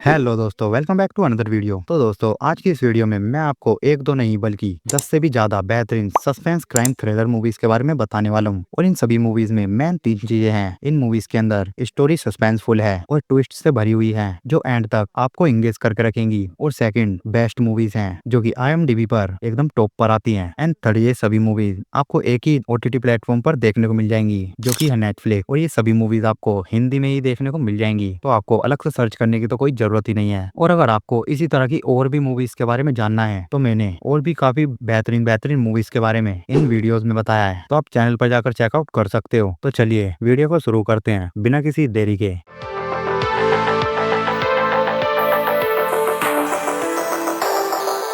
Hello दोस्तों, welcome back to another video. तो दोस्तों, आज की इस वीडियो में मैं आपको एक दो नहीं बल्कि 10 से भी ज्यादा बेहतरीन सस्पेंस क्राइम थ्रिलर मूवीज के बारे में बताने वाला हूँ। और इन सभी मूवीज में मेन 3 चीजें हैं। इन मूवीज के अंदर स्टोरी सस्पेंसफुल है और ट्विस्ट से भरी हुई है जो एंड तक आपको इंगेज करके रखेंगी। और सेकंड, बेस्ट मूवीज हैं जो कि IMDb पर एकदम टॉप पर आती हैं। एंड थर्ड, ये सभी मूवीज आपको एक ही OTT प्लेटफॉर्म पर देखने को मिल जाएंगी जो कि है नेटफ्लिक्स। और ये सभी मूवीज आपको हिंदी में ही देखने को मिल जाएंगी, तो आपको अलग से सर्च करने की तो कोई जरूरत ही नहीं है। और अगर आपको इसी तरह की और भी मूवीज के बारे में जानना है तो मैंने और भी काफी बेहतरीन बेहतरीन मूवीज के बारे में इन वीडियोस में बताया है, तो आप चैनल पर जाकर चेकआउट कर सकते हो। तो चलिए वीडियो को शुरू करते हैं बिना किसी देरी के।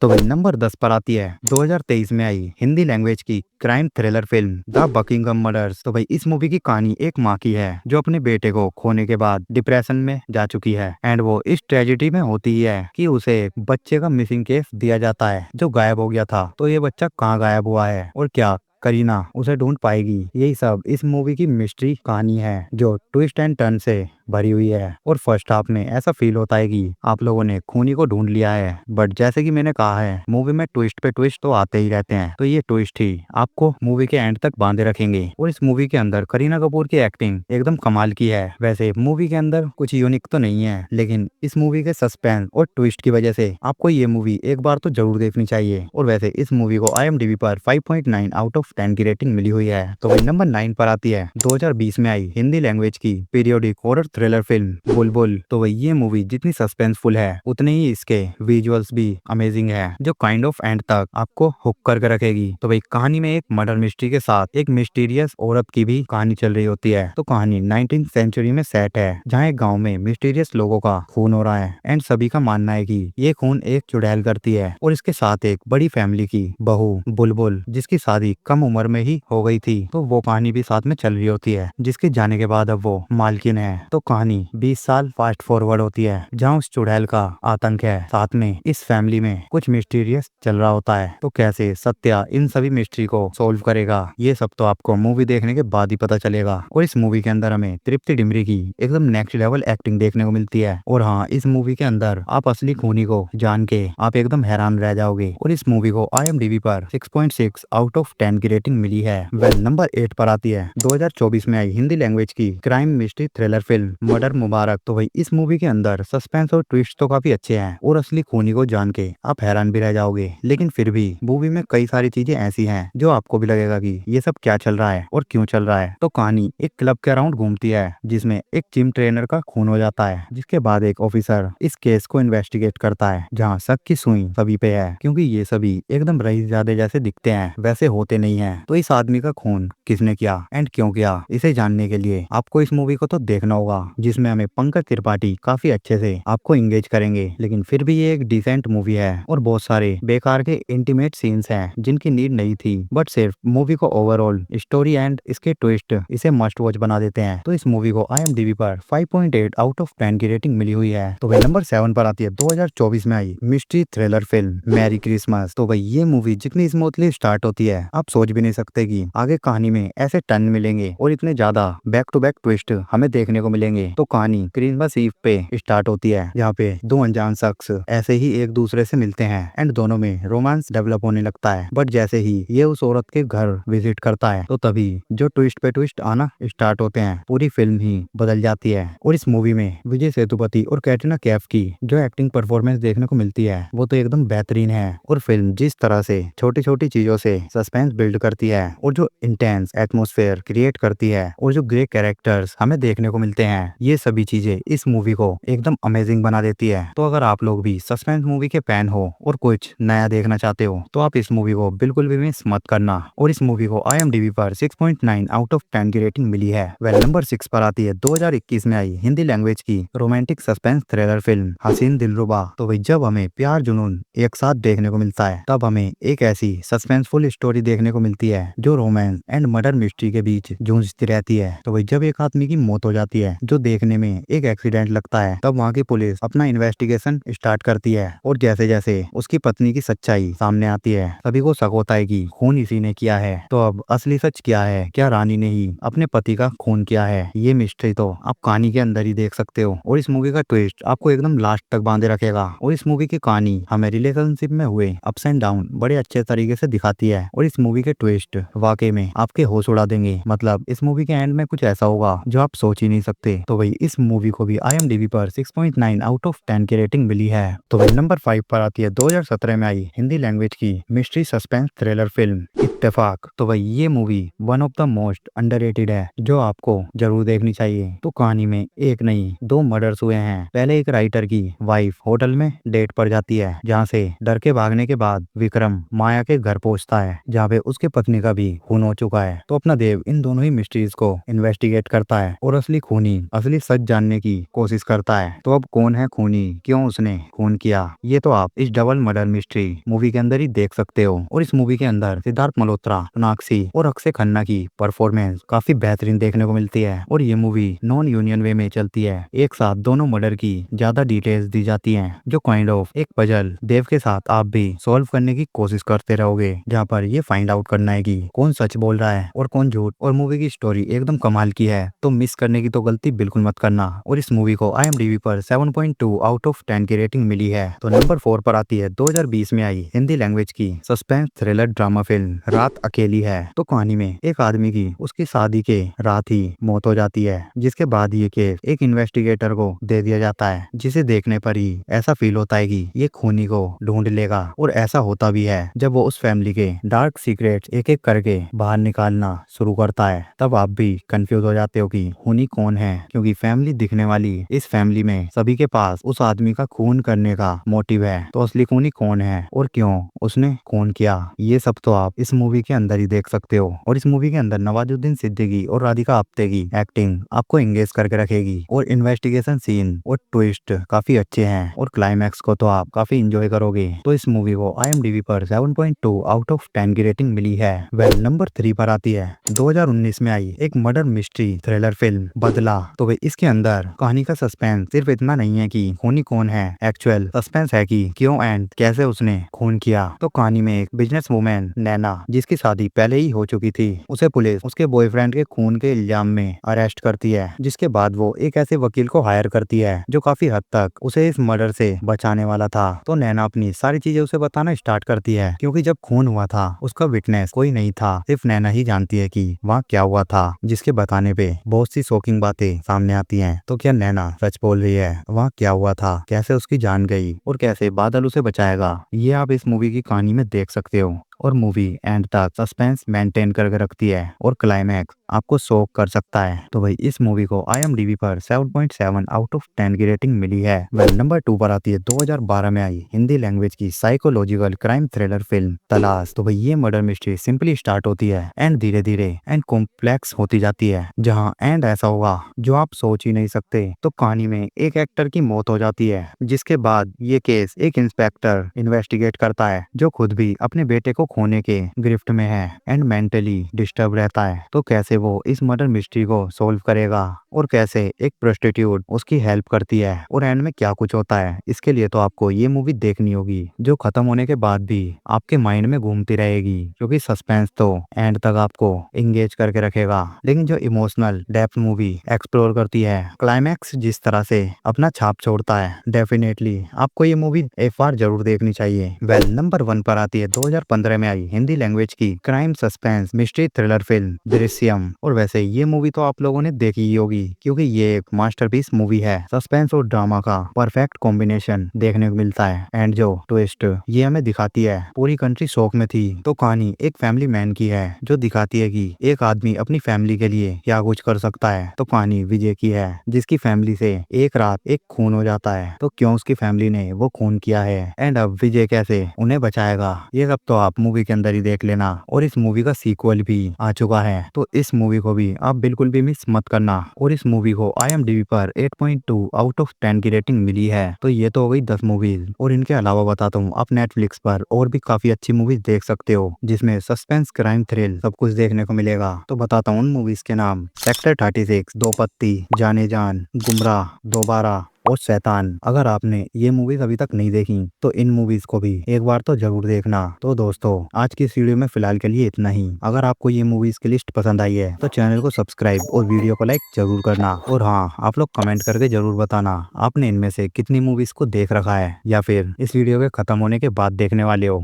तो भाई नंबर 10 पर आती है 2023 में आई हिंदी लैंग्वेज की crime thriller film the Buckingham murders. तो भाई इस मूवी की कहानी एक माँ की है जो अपने बेटे को खोने के बाद डिप्रेशन में जा चुकी है। एंड वो इस ट्रेजेडी में होती ही है कि उसे एक बच्चे का मिसिंग केस दिया जाता है जो गायब हो गया था। तो ये बच्चा कहाँ गायब हुआ है और क्या करीना उसे ढूंढ पाएगी, यही सब इस मूवी की मिस्ट्री कहानी है जो ट्विस्ट एंड टर्न से भरी हुई है। और फर्स्ट हाफ में ऐसा फील होता है कि आप लोगों ने खूनी को ढूंढ लिया है, बट जैसे कि मैंने कहा है मूवी में ट्विस्ट पे ट्विस्ट तो आते ही रहते हैं, तो ये ट्विस्ट ही आपको मूवी के एंड तक बांधे रखेंगे। और इस मूवी के अंदर करीना कपूर की एक्टिंग एकदम कमाल की है। वैसे मूवी के अंदर कुछ यूनिक तो नहीं है, लेकिन इस मूवी के सस्पेंस और ट्विस्ट की वजह से आपको ये मूवी एक बार तो जरूर देखनी चाहिए। और वैसे इस मूवी को IMDb पर 5.9 आउट ऑफ 10 की रेटिंग मिली हुई है। तो वही नंबर 9 पर आती है 2020 में आई हिंदी लैंग्वेज की पीरियोडिक हॉरर थ्रिलर फिल्म बुलबुल। तो वही ये मूवी जितनी सस्पेंसफुल है उतने ही इसके विजुअल्स भी अमेजिंग है जो काइंड ऑफ एंड तक आपको हुक करके रखेगी। तो भाई कहानी में एक मर्डर मिस्ट्री के साथ एक मिस्टीरियस औरत की भी कहानी चल रही होती है। तो कहानी 19th सेंचुरी में सेट है जहाँ एक गाँव में मिस्टीरियस लोगों का खून हो रहा है। एंड सभी का मानना है कि ये खून एक चुड़ैल करती है और इसके साथ एक बड़ी फैमिली की बहू बुलबुल जिसकी शादी कम उम्र में ही हो गई थी। तो वो कहानी भी साथ में चल रही होती है जिसके जाने के बाद अब वो मालकिन है। तो कहानी 20 साल फास्ट फॉरवर्ड होती है जहाँ उस चुड़ैल का आतंक है, साथ में इस फैमिली में कुछ मिस्टीरियस चल रहा होता है। तो कैसे सत्या इन सभी मिस्ट्री को सोल्व करेगा ये सब तो आपको मूवी देखने के बाद ही पता चलेगा। और इस मूवी के अंदर हमें तृप्ति डिमरी की एकदम नेक्स्ट लेवल एक्टिंग देखने को मिलती है। और हाँ, इस मूवी के अंदर आप असली खूनी को जान के आप एकदम हैरान रह जाओगे। और इस मूवी को IMDb पर 6.6 आउट ऑफ 10 की रेटिंग मिली है। वेल नंबर 8 पर आती है 2024 में आई हिंदी लैंग्वेज की crime mystery thriller film murder Mubarak. तो भाई इस मूवी के अंदर सस्पेंस और ट्विस्ट तो काफी अच्छे हैं और असली खूनी को जान के आप हैरान भी रह जाओगे। लेकिन फिर भी मूवी में कई सारी चीजें ऐसी हैं जो आपको भी लगेगा कि ये सब क्या चल रहा है और क्यों चल रहा है। तो कहानी एक क्लब के अराउंड घूमती है जिसमें एक जिम ट्रेनर का खून हो जाता है, जिसके बाद एक ऑफिसर इस केस को इन्वेस्टिगेट करता है जहाँ शक की सुई सभी पे है क्योंकि ये सभी एकदम रईसजादे जैसे दिखते हैं, वैसे होते नहीं है। तो इस आदमी का खून किसने किया एंड क्यों किया, इसे जानने के लिए आपको इस मूवी को तो देखना होगा, जिसमें हमें पंकज त्रिपाठी काफी अच्छे से आपको इंगेज करेंगे। लेकिन फिर भी ये एक डिसेंट मूवी है और बहुत सारे बेकार के इंटीमेट सीन्स हैं जिनकी नीड नहीं थी, बट सिर्फ मूवी को ओवरऑल स्टोरी एंड इसके ट्विस्ट इसे मस्ट वॉच बना देते हैं। तो इस मूवी को IMDb पर 5.8 आउट ऑफ 10 की रेटिंग मिली हुई है। तो भाई नंबर 7 पर आती है 2024 में आई mystery thriller film Merry Christmas. तो भाई ये मूवी जितनी स्मूथली स्टार्ट होती है आप सोच भी नहीं सकते कि आगे कहानी में ऐसे टर्न मिलेंगे और इतने ज्यादा बैक टू बैक ट्विस्ट हमें देखने को मिलेंगे। तो कहानी क्रिसमस ईव पे स्टार्ट होती है जहाँ पे दो अनजान शख्स ऐसे ही एक दूसरे से मिलते हैं एंड दोनों में रोमांस डेवलप होने लगता है। बट जैसे ही ये उस औरत के घर विजिट करता है तो तभी जो ट्विस्ट पे ट्विस्ट आना स्टार्ट होते हैं, पूरी फिल्म ही बदल जाती है। और इस मूवी में विजय सेतुपति और कैटरीना कैफ की जो एक्टिंग परफॉर्मेंस देखने को मिलती है वो तो एकदम बेहतरीन है। और फिल्म जिस तरह से छोटी छोटी चीजों से सस्पेंस बिल्ड करती है और जो इंटेंस एटमॉस्फेयर क्रिएट करती है और जो ग्रे कैरेक्टर्स हमें देखने को मिलते हैं, ये सभी चीजें इस मूवी को एकदम अमेजिंग बना देती है। तो अगर आप लोग भी सस्पेंस मूवी के फैन हो और कुछ नया देखना चाहते हो तो आप इस मूवी को बिल्कुल भी मिस मत करना। और इस मूवी को IMDb पर 6.9 आउट ऑफ 10 की रेटिंग मिली है। वेल नंबर 6 पर आती है 2021 में आई हिंदी लैंग्वेज की रोमांटिक सस्पेंस थ्रिलर फिल्म हसीन दिलरुबा। तो भाई जब हमें प्यार जुनून एक साथ देखने को मिलता है तब हमें एक ऐसी सस्पेंसफुल स्टोरी देखने को मिलती है जो रोमांस एंड मर्डर मिस्ट्री के बीच जूझती रहती है। तो भाई जब एक आदमी की मौत हो जाती है जो देखने में एक एक्सीडेंट लगता है। तब वहाँ की पुलिस अपना इन्वेस्टिगेशन स्टार्ट करती है और जैसे जैसे उसकी पत्नी की सच्चाई सामने आती है सभी को शक होता है कि खून इसी ने किया है। तो अब असली सच क्या है? क्या रानी ने ही अपने पति का खून किया है? ये मिस्ट्री तो आप कहानी के अंदर ही देख सकते हो और इस मूवी का ट्विस्ट आपको एकदम लास्ट तक बांधे रखेगा। और इस मूवी की कहानी हमें रिलेशनशिप में हुए अप्स एंड डाउन बड़े अच्छे तरीके से दिखाती है और इस मूवी के ट्विस्ट वाकई में आपके होश उड़ा देंगे। मतलब इस मूवी के एंड में कुछ ऐसा होगा जो आप सोच ही नहीं सकते। तो भाई इस मूवी को भी IMDb पर 6.9 आउट ऑफ 10 की रेटिंग मिली है। तो भाई नंबर 5 पर आती है 2017 में आई हिंदी लैंग्वेज की मिस्ट्री सस्पेंस थ्रिलर फिल्म इत्तेफाक। तो भाई ये movie one of the most underrated है जो आपको जरूर देखनी चाहिए। तो कहानी में एक नहीं दो मर्डर्स हुए हैं। पहले एक राइटर की वाइफ होटल में डेट पर जाती है जहाँ से डर के भागने के बाद विक्रम माया के घर पहुंचता है जहाँ पे उसके पत्नी का भी खून हो चुका है। तो अपना देव इन दोनों ही मिस्ट्रीज को इन्वेस्टिगेट करता है और असली खूनी असली सच जानने की कोशिश करता है। तो अब कौन है खूनी, क्यों उसने खून किया, ये तो आप इस डबल मर्डर मिस्ट्री मूवी के अंदर ही देख सकते हो। और इस मूवी के अंदर सिद्धार्थ मल्होत्रा, सोनाक्षी और अक्षय खन्ना की परफॉर्मेंस काफी बेहतरीन देखने को मिलती है और ये मूवी नॉन यूनियन वे में चलती है। एक साथ दोनों मर्डर की ज्यादा डिटेल्स दी जाती हैं जो काइंड ऑफ एक पजल देव के साथ आप भी सॉल्व करने की कोशिश करते रहोगे जहाँ पर ये फाइंड आउट करना है कि कौन सच बोल रहा है और कौन झूठ। और मूवी की स्टोरी एकदम कमाल की है तो मिस करने की तो गलती बिल्कुल मत करना। और इस मूवी को IMDb पर 7.2 आउट ऑफ 10 की रेटिंग मिली है। तो नंबर 4 पर आती है 2020 में आई हिंदी लैंग्वेज की सस्पेंस थ्रिलर ड्रामा फिल्म रात अकेली है। तो कहानी में एक आदमी की उसकी शादी के रात ही मौत हो जाती है जिसके बाद ये केस एक इन्वेस्टिगेटर को दे दिया जाता है जिसे देखने पर ही ऐसा फील होता है कि ये खूनी को ढूंढ लेगा। और ऐसा होता भी है जब वो उस फैमिली के डार्क सीक्रेट्स एक एक करके बाहर निकालना शुरू करता है। तब आप भी कंफ्यूज हो जाते हो कि खूनी कौन है क्योंकि फैमिली दिखने वाली इस फैमिली में सभी के पास उस आदमी का खून करने का मोटिव है। तो असली खूनी कौन है और क्यों उसने खून किया, ये सब तो आप इस मूवी के अंदर ही देख सकते हो। और इस मूवी के अंदर नवाजुद्दीन सिद्दीकी और राधिका आप्टे की एक्टिंग आपको एंगेज करके रखेगी और इन्वेस्टिगेशन सीन और ट्विस्ट काफी अच्छे हैं और क्लाइमैक्स को तो आप काफी इंजॉय करोगे। तो इस मूवी को IMDb पर 7.2 आउट ऑफ 10 की रेटिंग मिली है। वेल नंबर 3 पर आती है 2019 में आई एक मर्डर मिस्ट्री थ्रिलर फिल्म बदला। तो भाई इसके अंदर कहानी का सस्पेंस सिर्फ इतना नहीं है कि खूनी कौन है, एक्चुअल सस्पेंस है कि क्यों एंड कैसे उसने खून किया। तो कहानी में एक बिजनेस वुमेन नैना जिसकी शादी पहले ही हो चुकी थी उसे पुलिस उसके बॉयफ्रेंड के खून के इल्जाम में अरेस्ट करती है जिसके बाद वो एक ऐसे वकील को हायर करती है जो काफी हद तक उसे इस मर्डर से बचाने वाला था। तो नैना अपनी सारी चीजें उसे बताना स्टार्ट करती है क्योंकि जब खून हुआ था उसका विटनेस कोई नहीं था, सिर्फ नैना ही जानती है कि वहाँ क्या हुआ था जिसके बताने पे बहुत सी शॉकिंग बातें सामने आती हैं। तो क्या नैना सच बोल रही है, वहाँ क्या हुआ था, कैसे उसकी जान गई और कैसे बादल उसे बचाएगा, ये आप इस मूवी की कहानी में देख सकते हो। और मूवी एंड तक सस्पेंस मेंटेन करके रखती है और क्लाइमैक्स आपको शॉक कर सकता है। तो भाई इस मूवी को IMDb पर 7.7 आउट ऑफ 10 की रेटिंग मिली है। वेल नंबर 2 पर आती है 2012 में आई हिंदी लैंग्वेज की साइकोलॉजिकल क्राइम थ्रिलर फिल्म तलाश। तो भाई ये मर्डर मिस्ट्री सिंपली स्टार्ट होती है एंड धीरे धीरे एंड कॉम्प्लेक्स होती जाती है जहाँ एंड ऐसा होगा जो आप सोच ही नहीं सकते। तो कहानी में एक एक्टर की मौत हो जाती है जिसके बाद ये केस एक इंस्पेक्टर इन्वेस्टिगेट करता है जो खुद भी अपने बेटे को खोने के गिरफ्त में है एंड मेंटली डिस्टर्ब रहता है। तो कैसे वो इस मर्डर मिस्ट्री को सॉल्व करेगा और कैसे एक प्रोस्टिट्यूट उसकी हेल्प करती है और एंड में क्या कुछ होता है, इसके लिए तो आपको ये मूवी देखनी होगी जो खत्म होने के बाद भी आपके माइंड में घूमती रहेगी क्योंकि सस्पेंस तो एंड तक आपको एंगेज करके रखेगा। लेकिन जो इमोशनल डेप्थ मूवी एक्सप्लोर करती है, क्लाइमैक्स जिस तरह से अपना छाप छोड़ता है, डेफिनेटली आपको ये मूवी एक बार जरूर देखनी चाहिए। वेल नंबर 1 पर आती है 2015 में आई हिंदी लैंग्वेज की crime suspense mystery thriller film Drishyam. और वैसे ये मूवी तो आप लोगों ने देखी ही होगी क्योंकि ये एक मास्टरपीस मूवी है। सस्पेंस और ड्रामा का परफेक्ट कॉम्बिनेशन देखने को मिलता है एंड जो ट्विस्ट ये हमें दिखाती है पूरी कंट्री शॉक में थी। तो कहानी एक फैमिली मैन की है जो दिखाती है कि एक आदमी अपनी फैमिली के लिए क्या कुछ कर सकता है। तो कहानी विजय की है जिसकी फैमिली से एक रात एक खून हो जाता है। तो क्यों उसकी फैमिली ने वो खून किया है एंड अब विजय कैसे उन्हें बचाएगा, ये सब तो आप मूवी के अंदर ही देख लेना। और इस मूवी का सीक्वल भी आ चुका है, तो इस मूवी को भी आप बिल्कुल भी मिस मत करना। और इस मूवी को IMDb पर 8.2 आउट ऑफ 10 की रेटिंग मिली है। तो ये तो हो गई 10 मूवीज। और इनके अलावा बताता हूँ, आप नेटफ्लिक्स पर और भी काफी अच्छी मूवीज देख सकते हो, जिसमें सस्पेंस, क्राइम, थ्रिल सब कुछ देखने को मिलेगा। तो बताता हूँ उन मूवीज के नाम। सेक्टर 36, दो पत्ती, जाने जान, गुमराह, दोबारा और शैतान। अगर आपने ये मूवीज अभी तक नहीं देखी तो इन मूवीज को भी एक बार तो जरूर देखना। तो दोस्तों, आज की इस वीडियो में फिलहाल के लिए इतना ही। अगर आपको ये मूवीज की लिस्ट पसंद आई है तो चैनल को सब्सक्राइब और वीडियो को लाइक जरूर करना। और हाँ, आप लोग कमेंट करके जरूर बताना आपने इनमें से कितनी मूवीज को देख रखा है, या फिर इस वीडियो के खत्म होने के बाद देखने वाले हो।